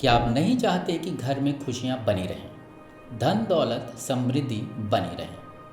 क्या आप नहीं चाहते कि घर में खुशियाँ बनी रहें, धन दौलत समृद्धि बनी रहे,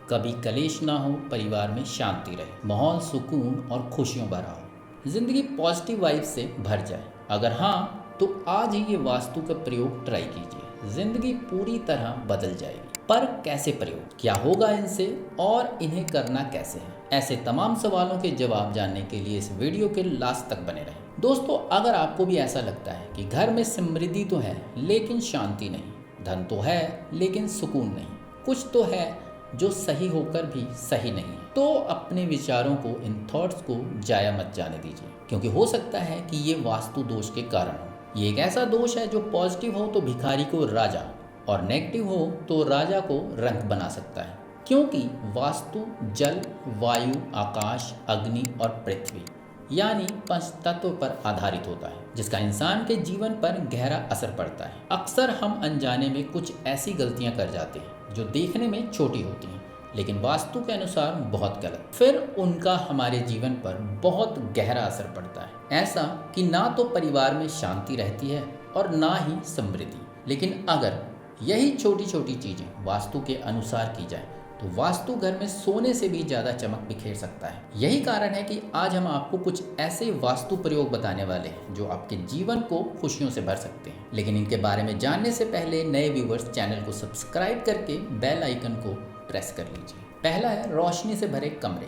कभी कलेश ना हो, परिवार में शांति रहे, माहौल सुकून और खुशियों भरा हो, जिंदगी पॉजिटिव वाइब से भर जाए? अगर हाँ, तो आज ही ये वास्तु का प्रयोग ट्राई कीजिए, जिंदगी पूरी तरह बदल जाएगी। पर कैसे प्रयोग, क्या होगा इनसे और इन्हें करना कैसे है? ऐसे तमाम सवालों के जवाब जानने के लिए इस वीडियो के लास्ट तक बने रहें। दोस्तों, अगर आपको भी ऐसा लगता है कि घर में समृद्धि तो है लेकिन शांति नहीं, धन तो है लेकिन सुकून नहीं, कुछ तो है जो सही होकर भी सही नहीं है, तो अपने विचारों को, इन थॉट्स को जाया मत जाने दीजिए, क्योंकि हो सकता है कि ये वास्तु दोष के कारण हो। ये एक ऐसा दोष है जो पॉजिटिव हो तो भिखारी को राजा और नेगेटिव हो तो राजा को रंक बना सकता है, क्योंकि वास्तु जल, वायु, आकाश, अग्नि और पृथ्वी यानी पंच तत्व पर आधारित होता है, जिसका इंसान के जीवन पर गहरा असर पड़ता है। अक्सर हम अनजाने में कुछ ऐसी गलतियां कर जाते हैं जो देखने में छोटी होती हैं लेकिन वास्तु के अनुसार बहुत गलत, फिर उनका हमारे जीवन पर बहुत गहरा असर पड़ता है। ऐसा कि ना तो परिवार में शांति रहती है और ना ही समृद्धि। लेकिन अगर यही छोटी छोटी चीजें वास्तु के अनुसार की जाए तो वास्तु घर में सोने से भी ज्यादा चमक बिखेर सकता है। यही कारण है कि आज हम आपको कुछ ऐसे वास्तु प्रयोग बताने वाले हैं जो आपके जीवन को खुशियों से भर सकते हैं। लेकिन इनके बारे में जानने से पहले नए व्यूवर्स चैनल को सब्सक्राइब करके बेल आइकन को प्रेस कर लीजिए। पहला है रोशनी से भरे कमरे।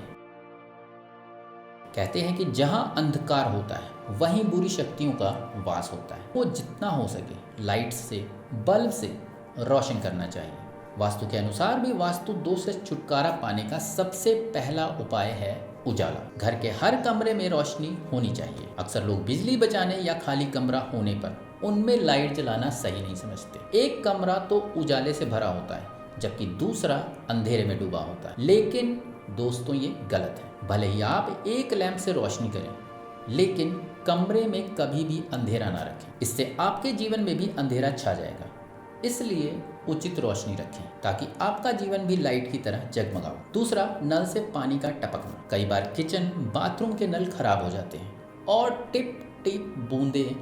कहते हैं कि जहां अंधकार होता है वहीं बुरी शक्तियों का वास होता है। वो जितना हो सके लाइट से, बल्ब से रोशन करना चाहिए। वास्तु के अनुसार भी वास्तु दोष से छुटकारा पाने का सबसे पहला उपाय है उजाला। घर के हर कमरे में रोशनी होनी चाहिए। अक्सर लोग बिजली बचाने या खाली कमरा होने पर उनमें लाइट जलाना सही नहीं समझते। एक कमरा तो उजाले से भरा होता है जबकि दूसरा अंधेरे में डूबा होता है। लेकिन दोस्तों, ये गलत है। भले ही आप एक लैंप से रोशनी करें लेकिन कमरे में कभी भी अंधेरा ना रखें, इससे आपके जीवन में भी अंधेरा छा जाएगा। इसलिए उचित रोशनी रखें ताकि आपका जीवन भी लाइट की तरह जगमगाओ। दूसरा, नल से पानी का टपकना। कई बार किचन, बाथरूम के नल खराब हो जाते हैं और टिप टिप बूंदें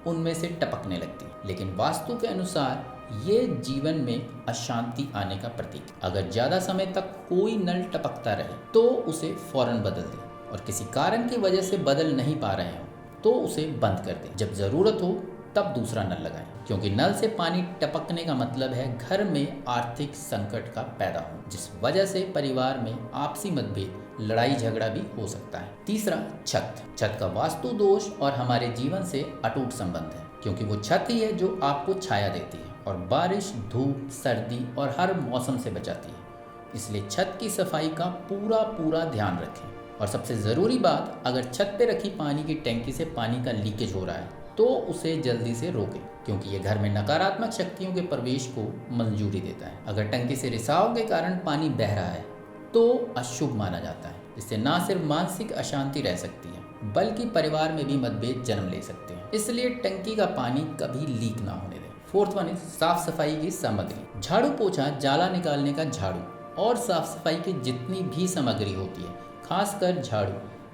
उनमें से टपकने लगती हैं, लेकिन वास्तु के अनुसार ये जीवन में अशांति आने का प्रतीक। अगर ज्यादा समय तक कोई नल टपकता रहे तो उसे फौरन बदल दें, और किसी कारण की वजह से बदल नहीं पा रहे हो तो उसे बंद कर दें। जब जरूरत हो तब दूसरा नल लगाएं, क्योंकि नल से पानी टपकने का मतलब है घर में आर्थिक संकट का पैदा हो, जिस वजह से परिवार में आपसी मतभेद, लड़ाई झगड़ा भी हो सकता है। तीसरा, छत। छत का वास्तु दोष और हमारे जीवन से अटूट संबंध है, क्योंकि वो छत ही है जो आपको छाया देती है और बारिश, धूप, सर्दी और हर मौसम से बचाती है। इसलिए छत की सफाई का पूरा ध्यान रखें। और सबसे ज़रूरी बात, अगर छत पे रखी पानी की टैंकी से पानी का लीकेज हो रहा है तो उसे जल्दी से रोकें, क्योंकि ये घर में नकारात्मक शक्तियों के प्रवेश को मंजूरी देता है। अगर टंकी से रिसाव के कारण पानी बह रहा है तो अशुभ माना जाता है। इससे ना सिर्फ मानसिक अशांति रह सकती है बल्कि परिवार में भी मतभेद जन्म ले सकते हैं। इसलिए टंकी का पानी कभी लीक ना होने दें। फोर्थ वन इज साफ सफाई की सामग्री। झाड़ू पोछा, जाला निकालने का झाड़ू और साफ सफाई की जितनी भी सामग्री होती है, खासकर झाड़ू,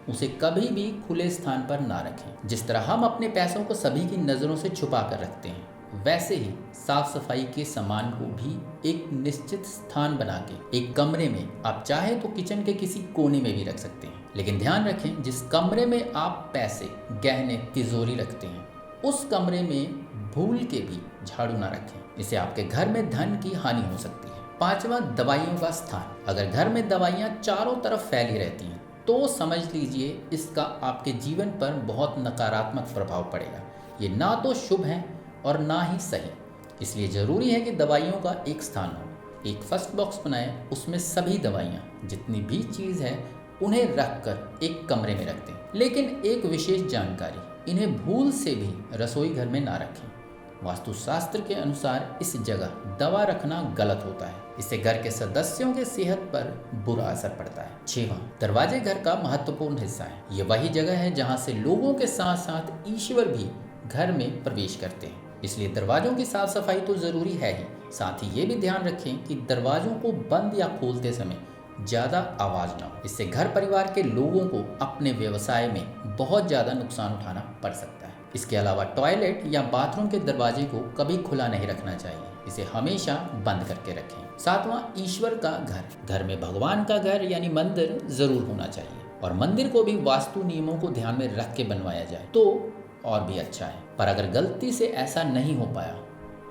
उसे कभी भी खुले स्थान पर ना रखें। जिस तरह हम अपने पैसों को सभी की नज़रों से छुपा कर रखते हैं, वैसे ही साफ सफाई के सामान को भी एक निश्चित स्थान बना के एक कमरे में, आप चाहे तो किचन के किसी कोने में भी रख सकते हैं। लेकिन ध्यान रखें, जिस कमरे में आप पैसे, गहने, तिजोरी रखते हैं उस कमरे में भूल के भी झाड़ू ना रखें, इससे आपके घर में धन की हानि हो सकती है। पांचवा, दवाइयों का स्थान। अगर घर में दवाइयाँ चारों तरफ फैली रहती हैं तो समझ लीजिए इसका आपके जीवन पर बहुत नकारात्मक प्रभाव पड़ेगा। ये ना तो शुभ है और ना ही सही। इसलिए ज़रूरी है कि दवाइयों का एक स्थान हो। एक फर्स्ट बॉक्स बनाएं, उसमें सभी दवाइयाँ, जितनी भी चीज़ है, उन्हें रखकर एक कमरे में रख दें। लेकिन एक विशेष जानकारी, इन्हें भूल से भी रसोई घर में ना रखें। वास्तुशास्त्र के अनुसार इस जगह दवा रखना गलत होता है, इससे घर के सदस्यों के सेहत पर बुरा असर पड़ता है। 6वां, दरवाजे घर का महत्वपूर्ण हिस्सा है। ये वही जगह है जहाँ से लोगों के साथ साथ ईश्वर भी घर में प्रवेश करते हैं। इसलिए दरवाजों की साफ सफाई तो जरूरी है ही, साथ ही ये भी ध्यान रखें कि दरवाजों को बंद या खोलते समय ज़्यादा आवाज़ ना हो। इससे घर परिवार के लोगों को अपने व्यवसाय में बहुत ज़्यादा नुकसान उठाना पड़ सकता है। इसके अलावा टॉयलेट या बाथरूम के दरवाजे को कभी खुला नहीं रखना चाहिए, इसे हमेशा बंद करके रखें। सातवां, ईश्वर का घर। घर में भगवान का घर यानी मंदिर जरूर होना चाहिए और मंदिर को भी वास्तु नियमों को ध्यान में रख के बनवाया जाए तो और भी अच्छा है। पर अगर गलती से ऐसा नहीं हो पाया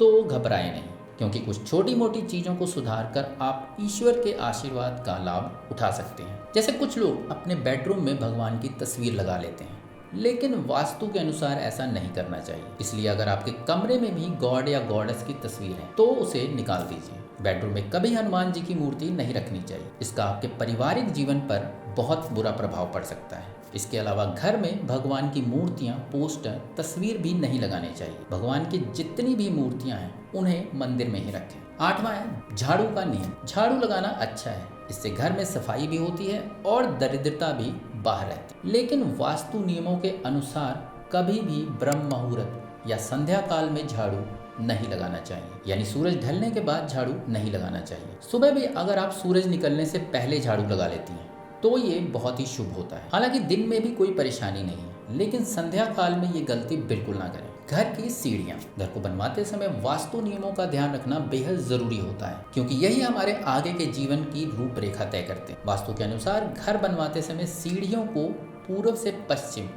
तो घबराए नहीं, क्योंकि कुछ छोटी मोटी चीज़ों को सुधार कर आप ईश्वर के आशीर्वाद का लाभ उठा सकते हैं। जैसे कुछ लोग अपने बेडरूम में भगवान की तस्वीर लगा लेते हैं, लेकिन वास्तु के अनुसार ऐसा नहीं करना चाहिए। इसलिए अगर आपके कमरे में भी गॉड या गॉडेस की तस्वीर है तो उसे निकाल दीजिए। बेडरूम में कभी हनुमान जी की मूर्ति नहीं रखनी चाहिए, इसका आपके पारिवारिक जीवन पर बहुत बुरा प्रभाव पड़ सकता है। इसके अलावा घर में भगवान की मूर्तियाँ, पोस्टर, तस्वीर भी नहीं लगाने चाहिए। भगवान की जितनी भी मूर्तियाँ हैं उन्हें मंदिर में ही रखें। आठवां है झाड़ू का नियम। झाड़ू लगाना अच्छा है, इससे घर में सफाई भी होती है और दरिद्रता भी बाहर रहती है। लेकिन वास्तु नियमों के अनुसार कभी भी ब्रह्म मुहूर्त या संध्या काल में झाड़ू नहीं लगाना चाहिए, यानी सूरज ढलने के बाद झाड़ू नहीं लगाना चाहिए। सुबह भी अगर आप सूरज निकलने से पहले झाड़ू लगा लेती हैं तो ये बहुत ही शुभ होता है। हालांकि दिन में भी कोई परेशानी नहीं है, लेकिन संध्या काल में ये गलती बिल्कुल ना करें। घर की सीढ़ियाँ। घर को बनवाते समय वास्तु नियमों का ध्यान रखना बेहद जरूरी होता है, क्योंकि यही हमारे आगे के जीवन की रूपरेखा तय करते हैं। वास्तु के अनुसार घर बनवाते समय सीढ़ियों को पूर्व से पश्चिम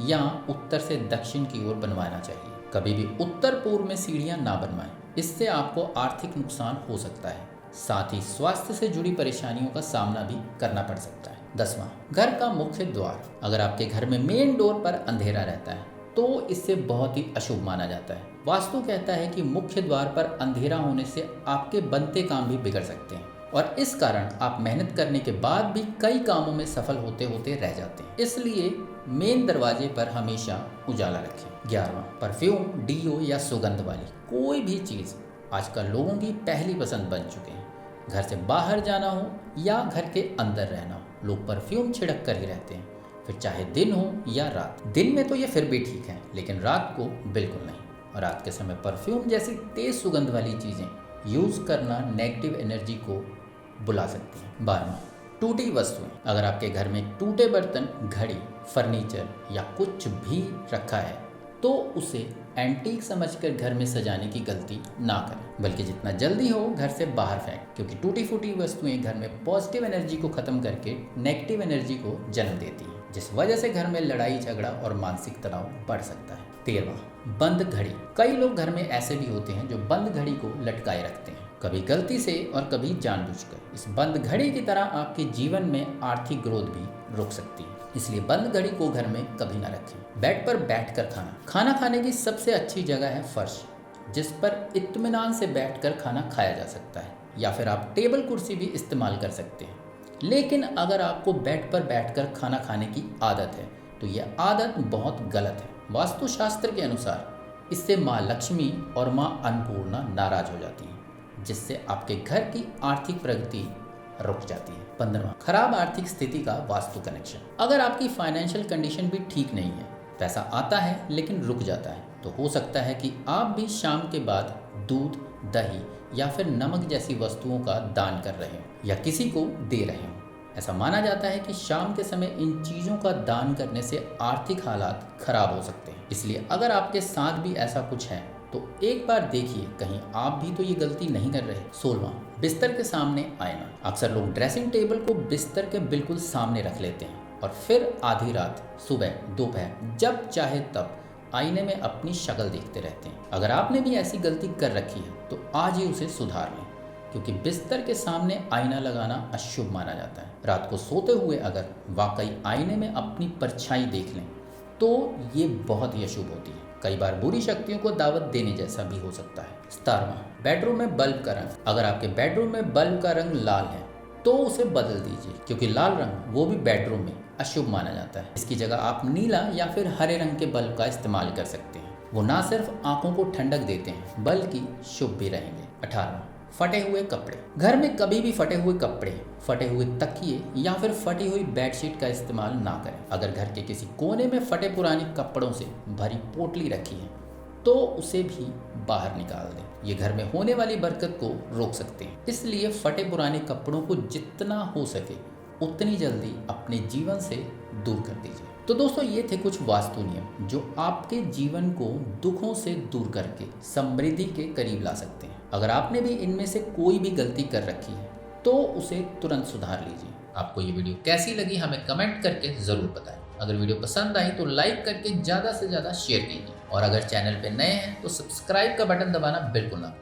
या उत्तर से दक्षिण की ओर बनवाना चाहिए। कभी भी उत्तर पूर्व में सीढ़ियाँ ना बनवाएं, इससे आपको आर्थिक नुकसान हो सकता है, साथ ही स्वास्थ्य से जुड़ी परेशानियों का सामना भी करना पड़ सकता है। 10वां, घर का मुख्य द्वार। अगर आपके घर में मेन डोर पर अंधेरा रहता है तो इससे बहुत ही अशुभ माना जाता है। वास्तु कहता है कि मुख्य द्वार पर अंधेरा होने से आपके बनते काम भी बिगड़ सकते हैं और इस कारण आप मेहनत करने के बाद भी कई कामों में सफल होते होते रह जाते हैं। इसलिए मेन दरवाजे पर हमेशा उजाला रखें। 11वां, परफ्यूम, डीओ या सुगंध वाली कोई भी चीज़ आजकल लोगों की पहली पसंद बन चुके हैं। घर से बाहर जाना हो या घर के अंदर रहना हो, लोग परफ्यूम छिड़क कर ही रहते हैं, फिर चाहे दिन हो या रात। दिन में तो ये फिर भी ठीक है, लेकिन रात को बिल्कुल नहीं। और रात के समय परफ्यूम जैसी तेज सुगंध वाली चीज़ें यूज़ करना नेगेटिव एनर्जी को बुला सकती हैं। 12वां, टूटी वस्तुएं। अगर आपके घर में टूटे बर्तन, घड़ी, फर्नीचर या कुछ भी रखा है तो उसे एंटीक समझकर घर में सजाने की गलती ना करें, बल्कि जितना जल्दी हो घर से बाहर फेंक, क्योंकि टूटी फूटी वस्तुएं घर में पॉजिटिव एनर्जी को खत्म करके नेगेटिव एनर्जी को जन्म देती हैं, जिस वजह से घर में लड़ाई झगड़ा और मानसिक तनाव बढ़ सकता है। 13वां, बंद घड़ी। कई लोग घर में ऐसे भी होते हैं जो बंद घड़ी को लटकाए रखते हैं, कभी गलती से और कभी जानबूझकर। इस बंद घड़ी की तरह आपके जीवन में आर्थिक ग्रोथ भी रुक सकती है, इसलिए बंद घड़ी को घर में कभी ना रखें। बेड पर बैठकर खाना खाने की सबसे अच्छी जगह है फर्श, जिस पर इत्मीनान से बैठकर खाना खाया जा सकता है, या फिर आप टेबल कुर्सी भी इस्तेमाल कर सकते हैं। लेकिन अगर आपको बेड पर बैठकर खाना खाने की आदत है तो यह आदत बहुत गलत है। वास्तुशास्त्र के अनुसार इससे माँ लक्ष्मी और माँ अन्नपूर्णा नाराज हो जाती हैं, जिससे आपके घर की आर्थिक प्रगति रुक जाती है। 15वां, खराब आर्थिक स्थिति का वास्तु कनेक्शन। अगर आपकी फाइनेंशियल कंडीशन भी ठीक नहीं है, पैसा आता है लेकिन रुक जाता है, तो हो सकता है कि आप भी शाम के बाद दूध, दही या फिर नमक जैसी वस्तुओं का दान कर रहे हो या किसी को दे रहे हो। ऐसा माना जाता है कि शाम के समय इन चीज़ों का दान करने से आर्थिक हालात खराब हो सकते हैं। इसलिए अगर आपके साथ भी ऐसा कुछ है तो एक बार देखिए कहीं आप भी तो ये गलती नहीं कर रहे। 16वां, बिस्तर के सामने आईना। अक्सर लोग ड्रेसिंग टेबल को बिस्तर के बिल्कुल सामने रख लेते हैं और फिर आधी रात, सुबह, दोपहर, जब चाहे तब आईने में अपनी शक्ल देखते रहते हैं। अगर आपने भी ऐसी गलती कर रखी है तो आज ही उसे सुधार लें, क्योंकि बिस्तर के सामने आईना लगाना अशुभ माना जाता है। रात को सोते हुए अगर वाकई आईने में अपनी परछाई देख लें तो ये बहुत ही अशुभ होती है। कई बार बुरी शक्तियों को दावत देने जैसा भी हो सकता है। 17वां, बेडरूम में बल्ब का रंग। अगर आपके बेडरूम में बल्ब का रंग लाल है तो उसे बदल दीजिए, क्योंकि लाल रंग वो भी बेडरूम में अशुभ माना जाता है। इसकी जगह आप नीला या फिर हरे रंग के बल्ब का इस्तेमाल कर सकते हैं। वो ना सिर्फ आंखों को ठंडक देते हैं बल्कि शुभ भी रहेंगे। 18वां, फटे हुए कपड़े। घर में कभी भी फटे हुए कपड़े, फटे हुए तकिए या फिर फटी हुई बेडशीट का इस्तेमाल ना करें। अगर घर के किसी कोने में फटे पुराने कपड़ों से भरी पोटली रखी है तो उसे भी बाहर निकाल दें। ये घर में होने वाली बरकत को रोक सकते हैं। इसलिए फटे पुराने कपड़ों को जितना हो सके उतनी जल्दी अपने जीवन से दूर कर दीजिए। तो दोस्तों ये थे कुछ वास्तु नियम जो आपके जीवन को दुखों से दूर करके समृद्धि के करीब ला सकते हैं। अगर आपने भी इनमें से कोई भी गलती कर रखी है तो उसे तुरंत सुधार लीजिए। आपको ये वीडियो कैसी लगी हमें कमेंट करके ज़रूर बताएं। अगर वीडियो पसंद आई तो लाइक करके ज़्यादा से ज़्यादा शेयर कीजिए और अगर चैनल पे नए हैं तो सब्सक्राइब का बटन दबाना बिल्कुल ना भूलें।